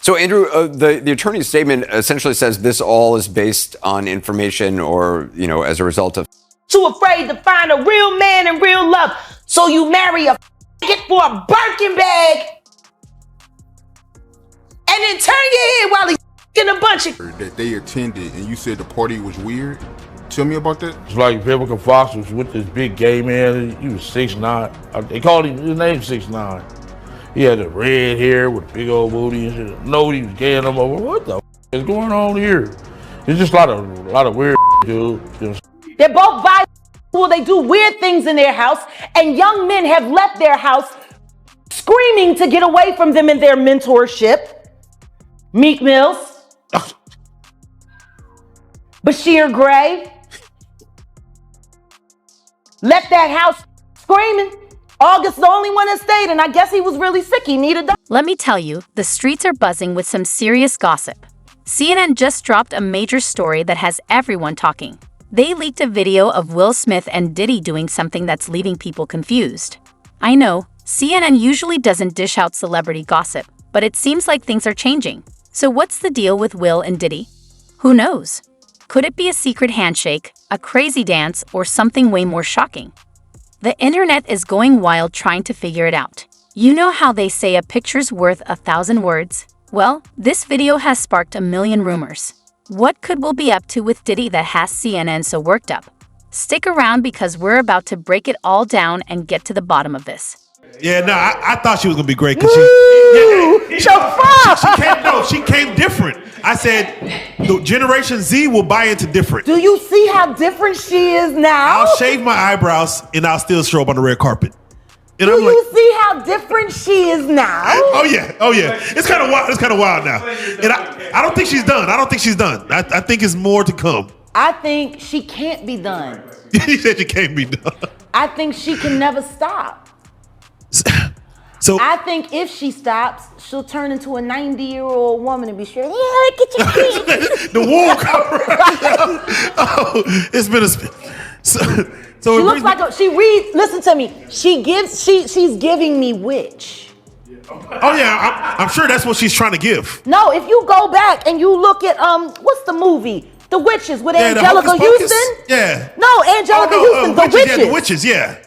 So, Andrew, the attorney's statement essentially says this all is based on information or, as a result of... Too afraid to find a real man and real love. So you marry a get for a Birkin bag and then turn your head while he's in a bunch of... That they attended and you said the party was weird. Tell me about that. It's like Vivica Fox was with this big gay man. He was 6'9". They called him, his name 6'9". He had the red hair with a big old booty and shit. Nobody was gaying him over. What the is going on here? It's just a lot of weird dude. They're both bisexual. They do weird things in their house, and young men have left their house screaming to get away from them in their mentorship. Meek Mills, Bashir Gray left that house screaming. August the only one that stayed, and I guess he was really sick. He needed a... Let me tell you, the streets are buzzing with some serious gossip. CNN just dropped a major story that has everyone talking. They leaked a video of Will Smith and Diddy doing something that's leaving people confused. I know, CNN usually doesn't dish out celebrity gossip, but it seems like things are changing. So what's the deal with Will and Diddy? Who knows? Could it be a secret handshake, a crazy dance, or something way more shocking? The internet is going wild trying to figure it out. You know how they say a picture's worth 1,000 words? Well, this video has sparked a million rumors. What could Will be up to with Diddy that has CNN so worked up? Stick around because we're about to break it all down and get to the bottom of this. Yeah, no, I thought she was gonna be great because she came different. I said the Generation Z will buy into different. Do you see how different she is now? I'll shave my eyebrows and I'll still show up on the red carpet. And Do you see how different she is now? Oh yeah. It's kind of wild. It's kind of wild now. And I don't think she's done. I think it's more to come. I think she can't be done. You said she can't be done. I think she can never stop. So I think if she stops, she'll turn into a 90-year-old woman and be sure, yeah, get your kids. The wool cover. Oh, it's been a... So she looks like she reads. Listen to me. She's giving me witch. Oh yeah, I'm sure that's what she's trying to give. No, if you go back and you look at what's the movie? The Witches with Angelica Houston. Yeah. No, Angelica Houston. The Witches. Yeah, the Witches. Yeah.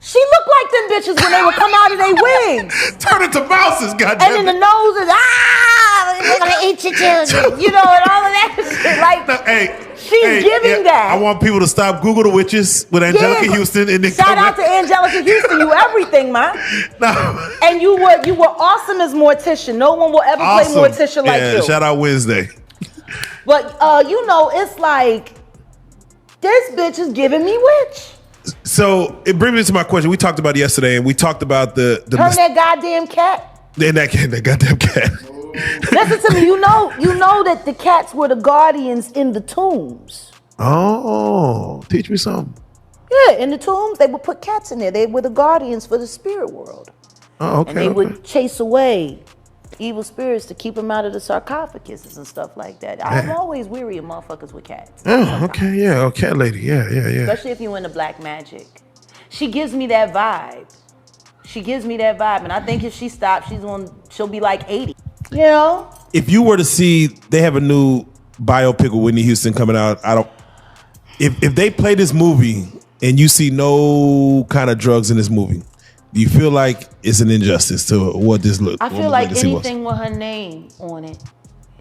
She looked like them bitches when they would come out of their wigs. Turn into mouses, goddamn. And then the nose is they're gonna eat your children, and all of that shit. Like, no, she's giving that. I want people to stop Google the Witches with Angelica Houston, and then shout out to Angelica Houston. You everything, man. No. And you were awesome as Morticia. No one will ever play Morticia like you. Shout out Wednesday. But it's like this bitch is giving me witch. So it brings me to my question. We talked about it yesterday, and we talked about that goddamn cat. And that goddamn cat. Listen to me. You know that the cats were the guardians in the tombs. Oh, teach me something. Yeah, in the tombs they would put cats in there. They were the guardians for the spirit world. Oh, okay. And they would chase away evil spirits to keep them out of the sarcophaguses and stuff like that. I'm always weary of motherfuckers with cats. Oh, okay, yeah, oh, cat lady, yeah. Especially if you into black magic. She gives me that vibe. And I think if she stops, she'll be like 80. If you were to see, they have a new biopic with Whitney Houston coming out. If they play this movie and you see no kind of drugs in this movie, do you feel like it's an injustice to what this looks? I feel like anything with her name on it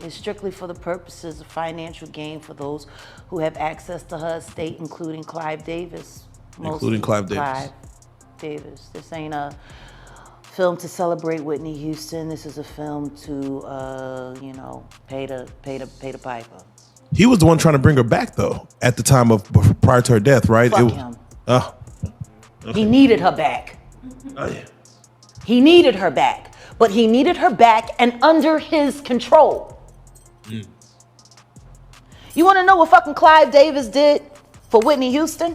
is strictly for the purposes of financial gain for those who have access to her estate, including Clive Davis. Clive Davis. This ain't a film to celebrate Whitney Houston. This is a film to, pay the piper. He was the one trying to bring her back, though, at the time prior to her death, right? Fuck him. Oh. Okay. He needed her back. Oh, yeah. He needed her back, but he needed her back and under his control. You want to know what fucking Clive Davis did for Whitney Houston?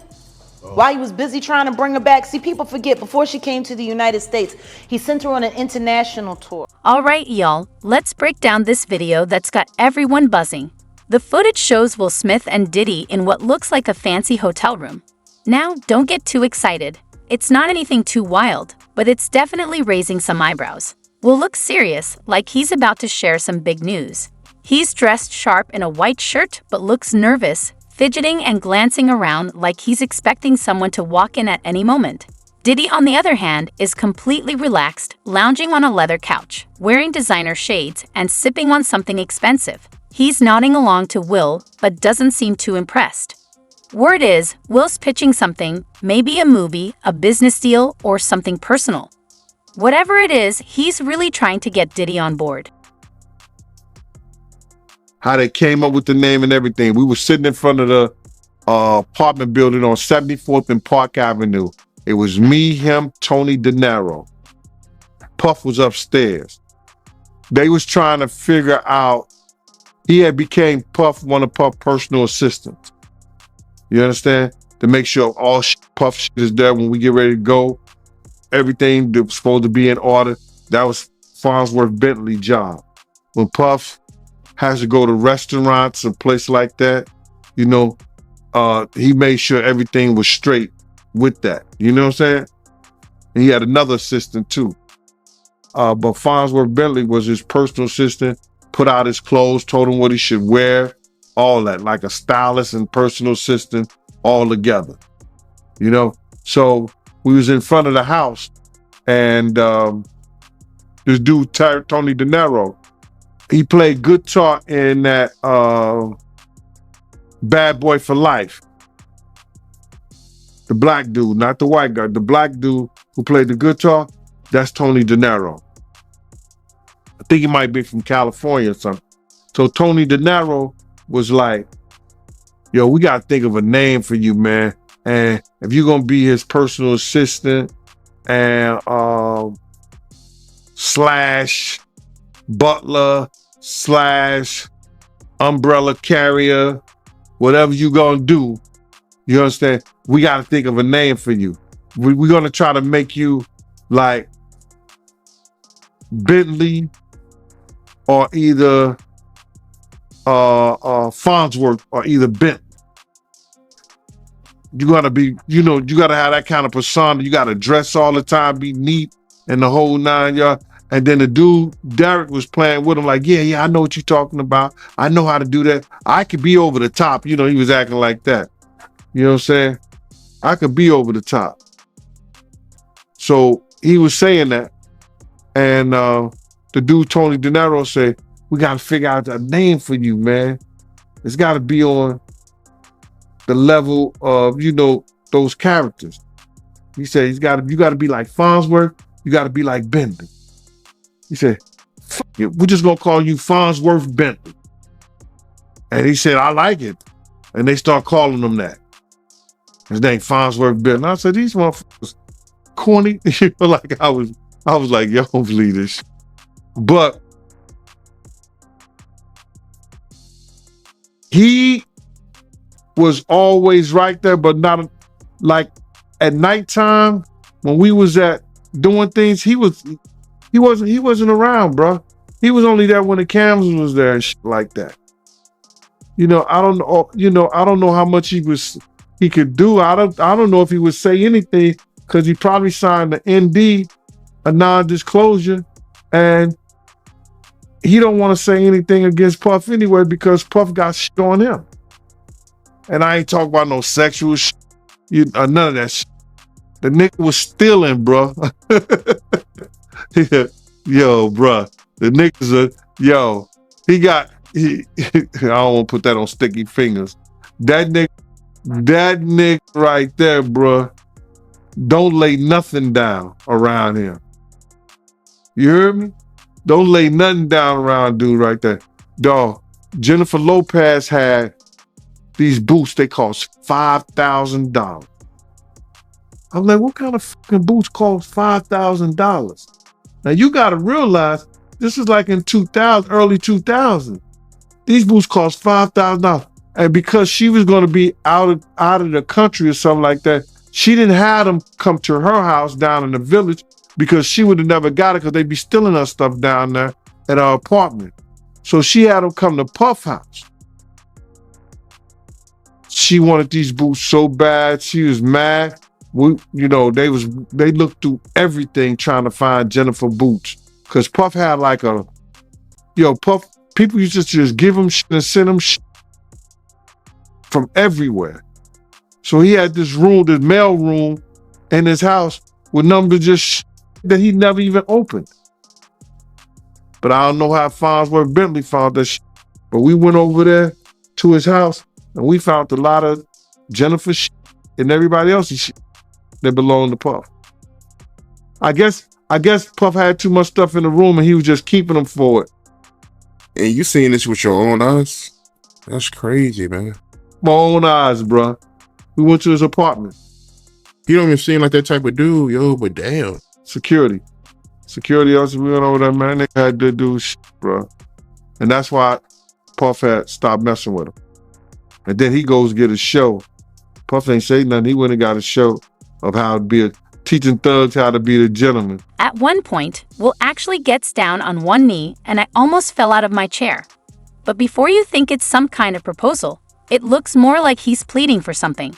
While he was busy trying to bring her back. See, people forget, before she came to the United States, he sent her on an international tour. All right, y'all, let's break down this video that's got everyone buzzing. The footage shows Will Smith and Diddy in what looks like a fancy hotel room. Now, don't get too excited. It's not anything too wild, but it's definitely raising some eyebrows. Will looks serious, like he's about to share some big news. He's dressed sharp in a white shirt but looks nervous, fidgeting and glancing around like he's expecting someone to walk in at any moment. Diddy, on the other hand, is completely relaxed, lounging on a leather couch, wearing designer shades and sipping on something expensive. He's nodding along to Will, but doesn't seem too impressed. Word is, Will's pitching something, maybe a movie, a business deal, or something personal. Whatever it is, he's really trying to get Diddy on board. How they came up with the name and everything. We were sitting in front of the apartment building on 74th and Park Avenue. It was me, him, Tony De Niro. Puff was upstairs. They was trying to figure out, he had became Puff, one of Puff's personal assistants. You understand? To make sure all Puff shit is there when we get ready to go. Everything that was supposed to be in order. That was Farnsworth Bentley's job. When Puff has to go to restaurants or places like that, you know, he made sure everything was straight with that. You know what I'm saying? And he had another assistant too. But Farnsworth Bentley was his personal assistant, put out his clothes, told him what he should wear, all that, like a stylist and personal assistant all together. You know? So we was in front of the house and this dude, Tony De Niro, he played guitar in that Bad Boy for Life. The black dude, not the white guy. The black dude who played the guitar, that's Tony De Niro. I think he might be from California or something. So Tony De Niro was like, yo, we got to think of a name for you, man. And if you're going to be his personal assistant and slash butler slash umbrella carrier, whatever you going to do, you understand? We got to think of a name for you. We're going to try to make you like Bentley or either Farnsworth or either Bentley. You got to be, you know, you got to have that kind of persona. You got to dress all the time, be neat and the whole 9 yards. And then the dude, Derek, was playing with him like, yeah, I know what you're talking about. I know how to do that. I could be over the top. You know, he was acting like that. You know what I'm saying? I could be over the top. So he was saying that. And the dude, Tony De Niro, said, we got to figure out a name for you, man. It's got to be on the level of, you know, those characters. He said, you got to be like Farnsworth. You got to be like Bentley. He said, fuck it, we're just going to call you Farnsworth Bentley. And he said, I like it. And they start calling him that. His name Farnsworth Bentley. And I said, these motherfuckers corny. Like I was like, yo, believe this. But he was always right there, but not like at nighttime when we was at doing things, he wasn't around, bro. He was only there when the cameras was there and shit like that. You know, I don't know how much he could do. I don't know if he would say anything because he probably signed the ND, a non-disclosure, and he don't want to say anything against Puff anyway because Puff got shit on him. And I ain't talking about no sexual shit, none of that shit. The nigga was stealing, bro. Yo, bro. The niggas I don't want to put that on sticky fingers. That nigga right there, bro, don't lay nothing down around him. You heard me? Don't lay nothing down around dude right there. Dog, Jennifer Lopez had these boots, they cost $5,000. I'm like, what kind of fucking boots cost $5,000? Now you gotta realize this is like in 2000, early 2000. These boots cost $5,000. And because she was gonna be out of the country or something like that, she didn't have them come to her house down in the village because she would have never got it because they'd be stealing her stuff down there at our apartment. So she had them come to Puff house. She wanted these boots so bad. She was mad. They looked through everything trying to find Jennifer boots. Cause Puff had like Puff, people used to just give him shit and send him shit from everywhere. So he had this room, this mail room in his house with numbers just shit that he never even opened. But I don't know how Farnsworth Bentley found that shit. But we went over there to his house and we found a lot of Jennifer shit and everybody else's shit that belonged to Puff. I guess Puff had too much stuff in the room and he was just keeping them for it. And you seen this with your own eyes? That's crazy, man. My own eyes, bruh. We went to his apartment. You don't even seem like that type of dude, yo, but damn. Security else, we went over there, man. They had to do shit, bruh. And that's why Puff had stopped messing with him. And then he goes get a show. Puff ain't say nothing. He went and got a show of how to be teaching thugs how to be the gentleman. At one point, Will actually gets down on one knee and I almost fell out of my chair. But before you think it's some kind of proposal, it looks more like he's pleading for something.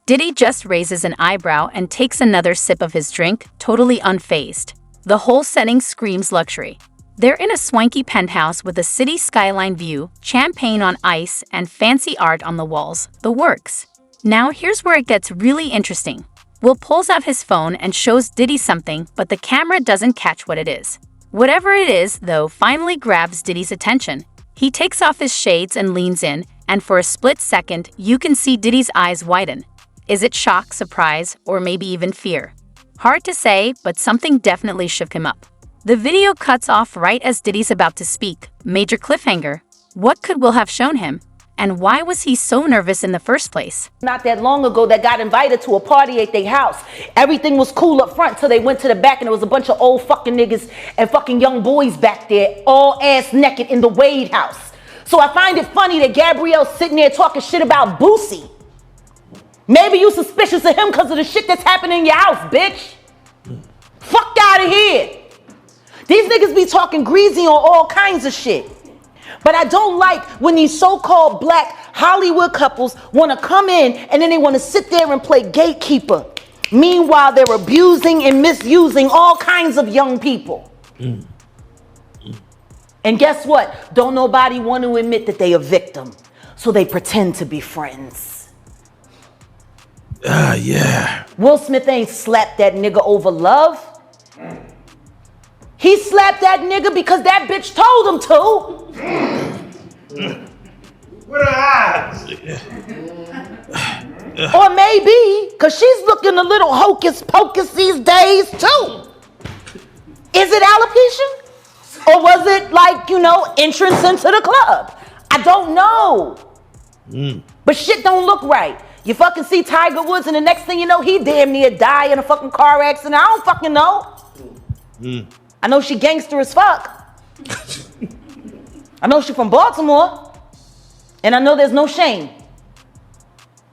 Diddy just raises an eyebrow and takes another sip of his drink, totally unfazed. The whole setting screams luxury. They're in a swanky penthouse with a city skyline view, champagne on ice, and fancy art on the walls, the works. Now here's where it gets really interesting. Will pulls out his phone and shows Diddy something, but the camera doesn't catch what it is. Whatever it is, though, finally grabs Diddy's attention. He takes off his shades and leans in, and for a split second, you can see Diddy's eyes widen. Is it shock, surprise, or maybe even fear? Hard to say, but something definitely shook him up. The video cuts off right as Diddy's about to speak. Major cliffhanger. What could Will have shown him? And why was he so nervous in the first place? Not that long ago that got invited to a party at their house. Everything was cool up front till they went to the back and there was a bunch of old fucking niggas and fucking young boys back there, all ass naked in the Wade house. So I find it funny that Gabrielle's sitting there talking shit about Boosie. Maybe you suspicious of him because of the shit that's happening in your house, bitch. Fuck out of here. These niggas be talking greasy on all kinds of shit. But I don't like when these so-called black Hollywood couples want to come in and then they want to sit there and play gatekeeper. Meanwhile, they're abusing and misusing all kinds of young people. And guess what? Don't nobody want to admit that they a victim. So they pretend to be friends. Yeah. Will Smith ain't slapped that nigga over love. He slapped that nigga because that bitch told him to. With her eyes. Or maybe because she's looking a little hocus pocus these days too. Is it alopecia? Or was it like, entrance into the club? I don't know. But shit don't look right. You fucking see Tiger Woods and the next thing you know, he damn near die in a fucking car accident. I don't fucking know. I know she gangster as fuck. I know she from Baltimore. And I know there's no shame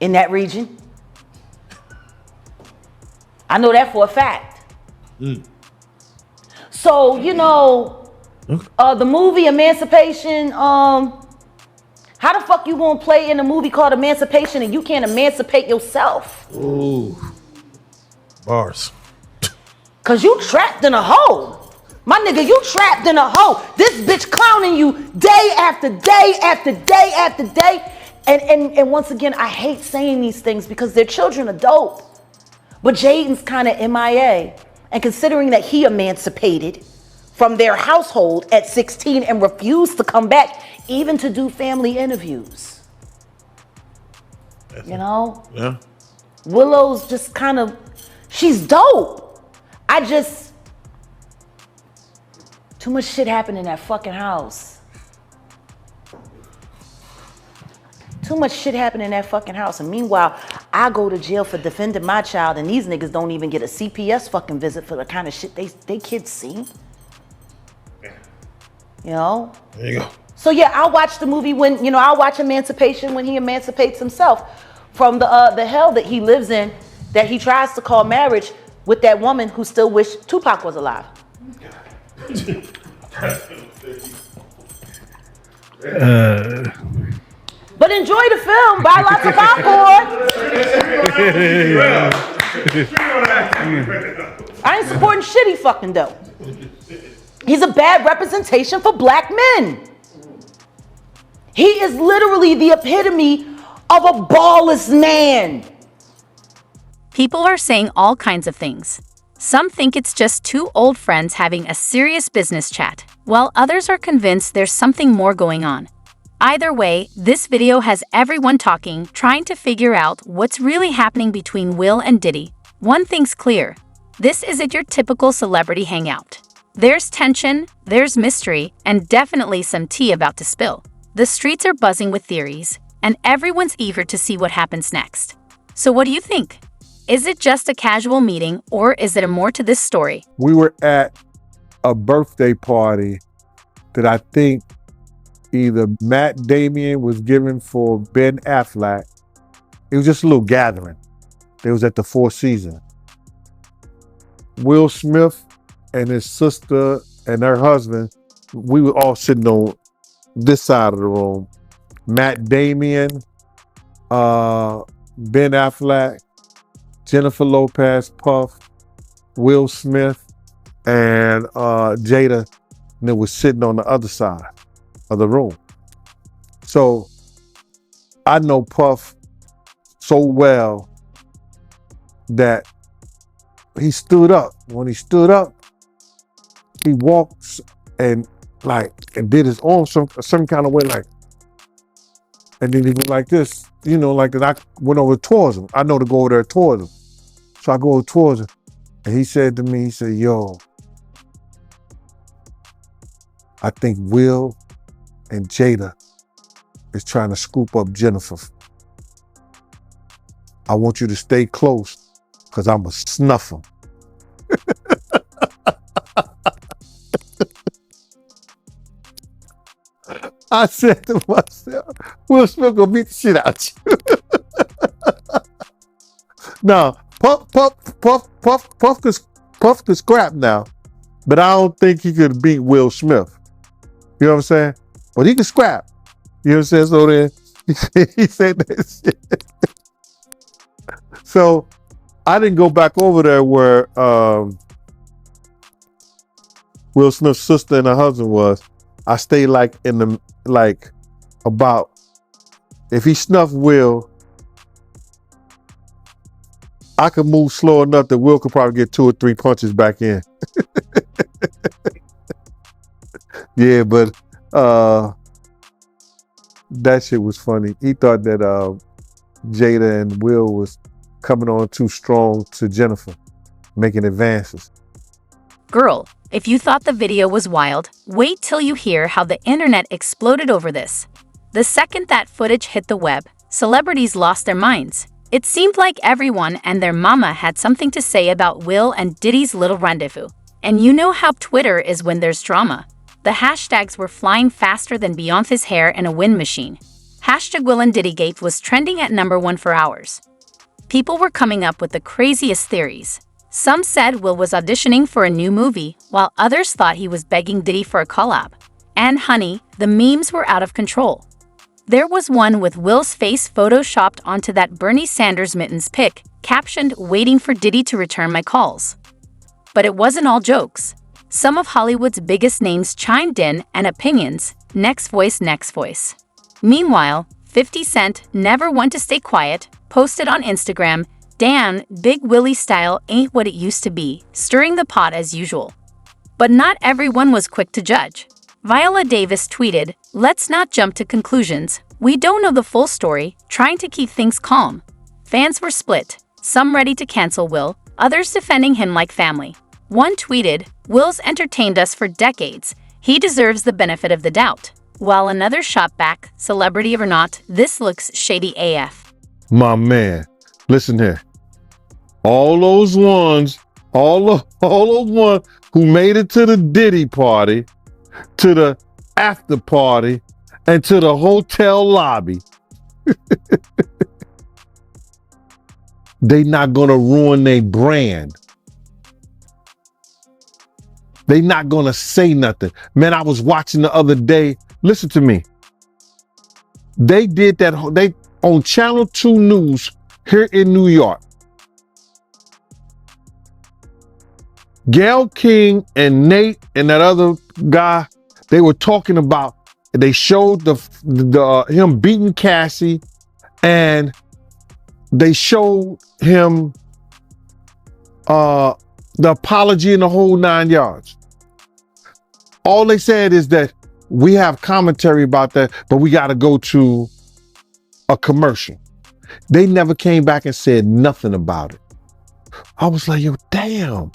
in that region. I know that for a fact. So, the movie Emancipation, how the fuck you gonna play in a movie called Emancipation and you can't emancipate yourself? Ooh. Bars. Cause you trapped in a hole. My nigga, you trapped in a hole. This bitch clowning you day after day after day after day. And once again, I hate saying these things because their children are dope. But Jaden's kind of MIA. And considering that he emancipated from their household at 16 and refused to come back even to do family interviews. Yeah. Willow's just kind of, she's dope. Too much shit happened in that fucking house. Too much shit happened in that fucking house. And meanwhile, I go to jail for defending my child and these niggas don't even get a CPS fucking visit for the kind of shit they kids see. There you go. So yeah, I'll watch the movie when, I'll watch Emancipation when he emancipates himself from the hell that he lives in, that he tries to call marriage with that woman who still wished Tupac was alive. But enjoy the film. Buy lots of popcorn. I ain't supporting shit he fucking do. He's a bad representation for black men. He is literally the epitome of a ballless man. People are saying all kinds of things. Some think it's just two old friends having a serious business chat, while others are convinced there's something more going on. Either way, this video has everyone talking, trying to figure out what's really happening between Will and Diddy. One thing's clear. This isn't your typical celebrity hangout. There's tension, there's mystery, and definitely some tea about to spill. The streets are buzzing with theories, and everyone's eager to see what happens next. So what do you think? Is it just a casual meeting, or is there more to this story? We were at a birthday party that I think either Matt Damien was giving for Ben Affleck. It was just a little gathering. It was at the Four Seasons. Will Smith and his sister and her husband, we were all sitting on this side of the room. Matt Damien, Ben Affleck, Jennifer Lopez, Puff, Will Smith, and Jada, and they were sitting on the other side of the room. So I know Puff so well that he stood up. When he stood up, he walks and did his arm some kind of way, like, and then he went like this, like that. I went over towards him. I know to go over there towards him. So I go towards him, and he said to me, he said, "Yo, I think Will and Jada is trying to scoop up Jennifer. I want you to stay close, because I'm going to snuff him." I said to myself, Will Smith gonna beat the shit out you. Now, Puff could scrap now, but I don't think he could beat Will Smith. You know what I'm saying? But he could scrap. You know what I'm saying? So then he said that shit. So I didn't go back over there where Will Smith's sister and her husband was. I stayed about, if he snuffed Will, I could move slow enough that Will could probably get 2 or 3 punches back in. Yeah, but that shit was funny. He thought that Jada and Will was coming on too strong to Jennifer, making advances. Girl, if you thought the video was wild, wait till you hear how the internet exploded over this. The second that footage hit the web, celebrities lost their minds. It seemed like everyone and their mama had something to say about Will and Diddy's little rendezvous. And you know how Twitter is when there's drama. The hashtags were flying faster than Beyonce's hair in a wind machine. Hashtag Will and Diddy Gate was trending at #1 for hours. People were coming up with the craziest theories. Some said Will was auditioning for a new movie, while others thought he was begging Diddy for a collab. And honey, the memes were out of control. There was one with Will's face photoshopped onto that Bernie Sanders mittens pic, captioned, "Waiting for Diddy to return my calls." But it wasn't all jokes. Some of Hollywood's biggest names chimed in and opinions, next voice, next voice. Meanwhile, 50 Cent, never one to stay quiet, posted on Instagram, "Damn, Big Willie style ain't what it used to be," stirring the pot as usual. But not everyone was quick to judge. Viola Davis tweeted, "Let's not jump to conclusions. We don't know the full story, trying to keep things calm." Fans were split, some ready to cancel Will, others defending him like family. One tweeted, "Will's entertained us for decades. He deserves the benefit of the doubt." While another shot back, "Celebrity or not, this looks shady AF." My man, listen here. All those ones who made it to the Diddy party, to the after party, and to the hotel lobby, they not gonna ruin their brand. They not gonna say nothing. Man, I was watching the other day. Listen to me. They did that. They on Channel 2 News here in New York. Gail King and Nate and that other guy, they were talking about, they showed the him beating Cassie, and they showed him the apology and the whole 9 yards. All they said is that we have commentary about that, but we got to go to a commercial. They never came back and said nothing about it. I was like, yo, damn.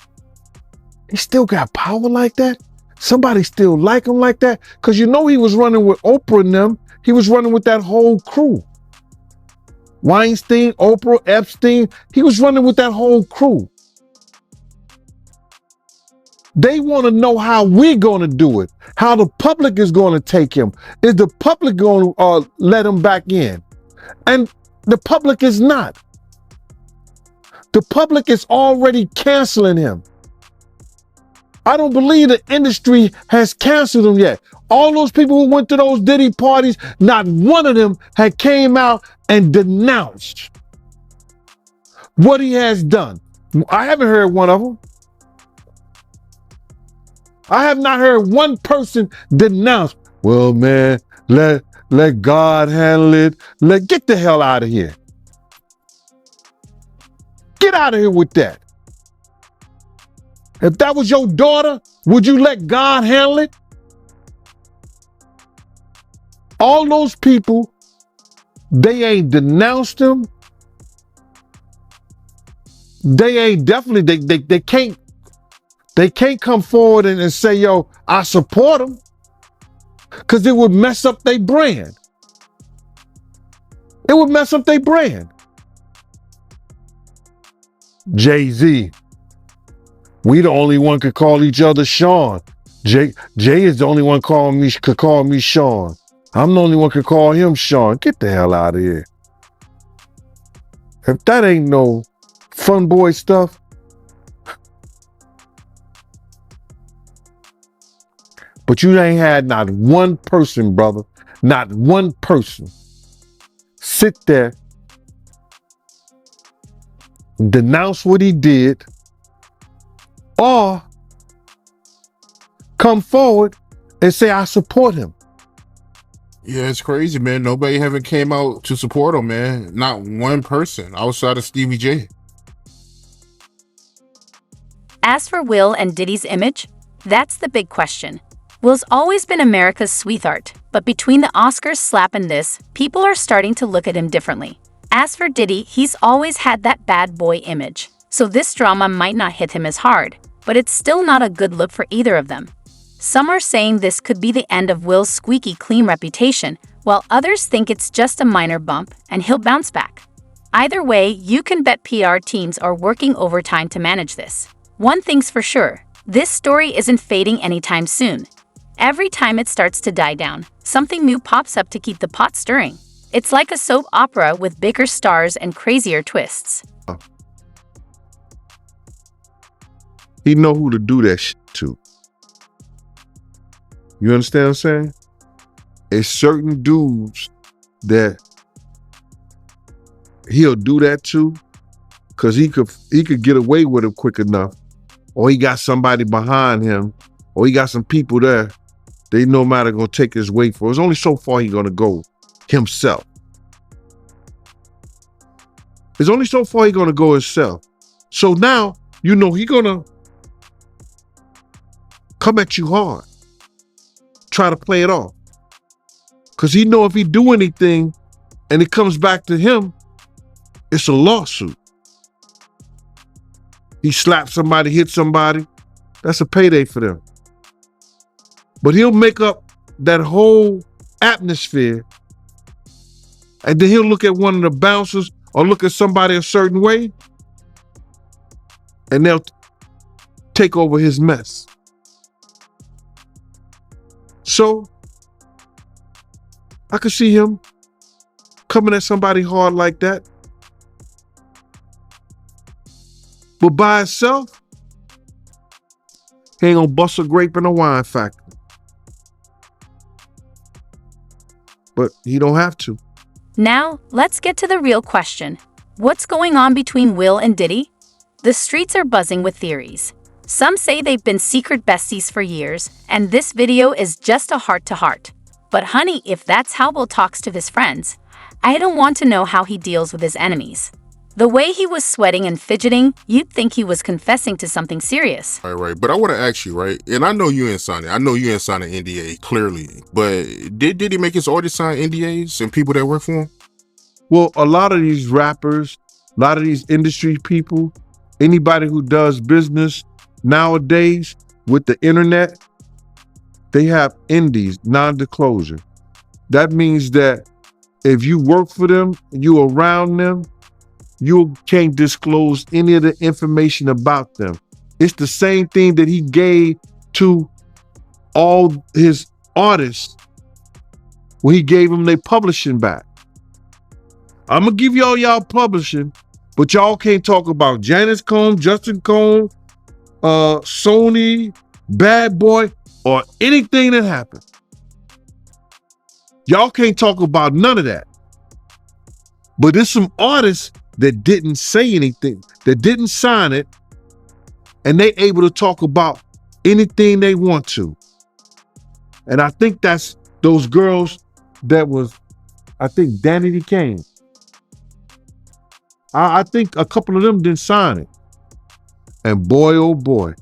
He still got power like that? Somebody still like him like that? Because you know he was running with Oprah and them. He was running with that whole crew. Weinstein, Oprah, Epstein. He was running with that whole crew. They want to know how we're going to do it, how the public is going to take him. Is the public going to let him back in? And the public is not. The public is already canceling him. I don't believe the industry has canceled him yet. All those people who went to those Diddy parties, not one of them had came out and denounced what he has done. I haven't heard one of them. I have not heard one person denounce, well, man, let God handle it. Get the hell out of here. Get out of here with that. If that was your daughter, would you let God handle it? All those people, they ain't denounced him. They ain't definitely, they can't come forward and say, yo, I support him. Because it would mess up their brand. It would mess up their brand. Jay-Z. We the only one could call each other Sean. Jay is the only one could call me Sean. I'm the only one could call him Sean. Get the hell out of here. If that ain't no fun boy stuff. But you ain't had not one person, brother, not one person sit there, denounce what he did, or come forward and say, I support him. Yeah, it's crazy, man. Nobody haven't came out to support him, man. Not one person outside of Stevie J. As for Will and Diddy's image, that's the big question. Will's always been America's sweetheart, but between the Oscars slap and this, people are starting to look at him differently. As for Diddy, he's always had that bad boy image, so this drama might not hit him as hard, but it's still not a good look for either of them. Some are saying this could be the end of Will's squeaky clean reputation, while others think it's just a minor bump and he'll bounce back. Either way, you can bet PR teams are working overtime to manage this. One thing's for sure, this story isn't fading anytime soon. Every time it starts to die down, something new pops up to keep the pot stirring. It's like a soap opera with bigger stars and crazier twists. He know who to do that shit to. You understand what I'm saying? It's certain dudes that he'll do that to because he could get away with it quick enough, or he got somebody behind him, or he got some people there. They no matter gonna take his weight for. It's only so far he gonna go himself. It's only so far he gonna go himself. So now you know he gonna come at you hard, try to play it off, because he know if he do anything and it comes back to him, it's a lawsuit. He slapped somebody, hit somebody, that's a payday for them. But he'll make up that whole atmosphere, and then he'll look at one of the bouncers or look at somebody a certain way, and they'll take over his mess. So I could see him coming at somebody hard like that. But by itself, he ain't gonna bust a grape in a wine factory. But he don't have to. Now, let's get to the real question. What's going on between Will and Diddy? The streets are buzzing with theories. Some say they've been secret besties for years, and this video is just a heart-to-heart. But honey, if that's how Will talks to his friends, I don't want to know how he deals with his enemies. The way he was sweating and fidgeting, you'd think he was confessing to something serious. Right. But I want to ask you, right? And I know you ain't signing. I know you ain't signing NDA, clearly. But did he make his artists sign NDAs and people that work for him? Well, a lot of these rappers, a lot of these industry people, anybody who does business nowadays with the internet, they have NDAs, non-disclosure. That means that if you work for them, you around them, you can't disclose any of the information about them. It's the same thing that he gave to all his artists when he gave them their publishing back. I'm gonna give y'all publishing, but y'all can't talk about Janice Combs, Justin Combs, Sony, Bad Boy, or anything that happened. Y'all can't talk about none of that. But there's some artists that didn't say anything, that didn't sign it, and they able to talk about anything they want to. And I think that's those girls that was, I think Danny Kane. I think a couple of them didn't sign it. And boy, oh boy,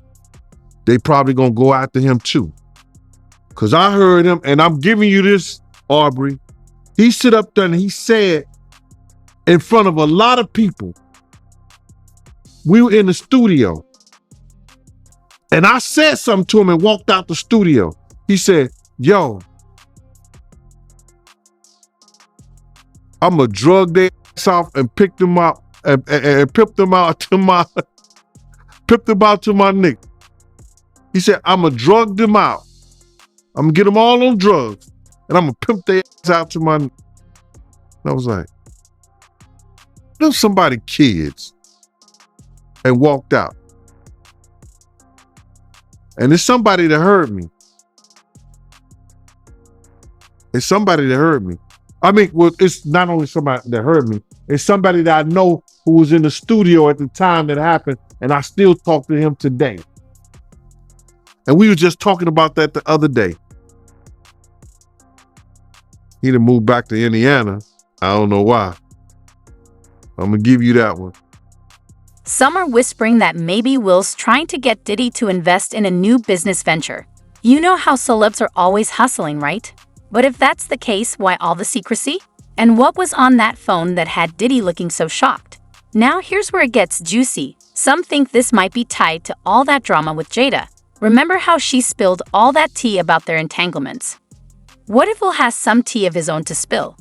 they probably gonna go after him too. Cause I heard him, and I'm giving you this, Aubrey. He stood up there and he said in front of a lot of people, we were in the studio, and I said something to him and walked out the studio. He said, yo, I'm gonna drug their ass off and pick them up and pip them out to my nigga. He said, I'm gonna drug them out. I'm gonna get them all on drugs, and I'm gonna pimp their ass out to my nigga. And I was like, there's somebody kids, and walked out. And it's somebody that heard me. It's somebody that heard me. I mean, well, it's not only somebody that heard me, it's somebody that I know who was in the studio at the time that happened, and I still talk to him today. And we were just talking about that the other day. He done moved back to Indiana. I don't know why. I'm gonna give you that one. Some are whispering that maybe Will's trying to get Diddy to invest in a new business venture. You know how celebs are always hustling, right? But if that's the case, why all the secrecy? And what was on that phone that had Diddy looking so shocked? Now here's where it gets juicy. Some think this might be tied to all that drama with Jada. Remember how she spilled all that tea about their entanglements? What if Will has some tea of his own to spill?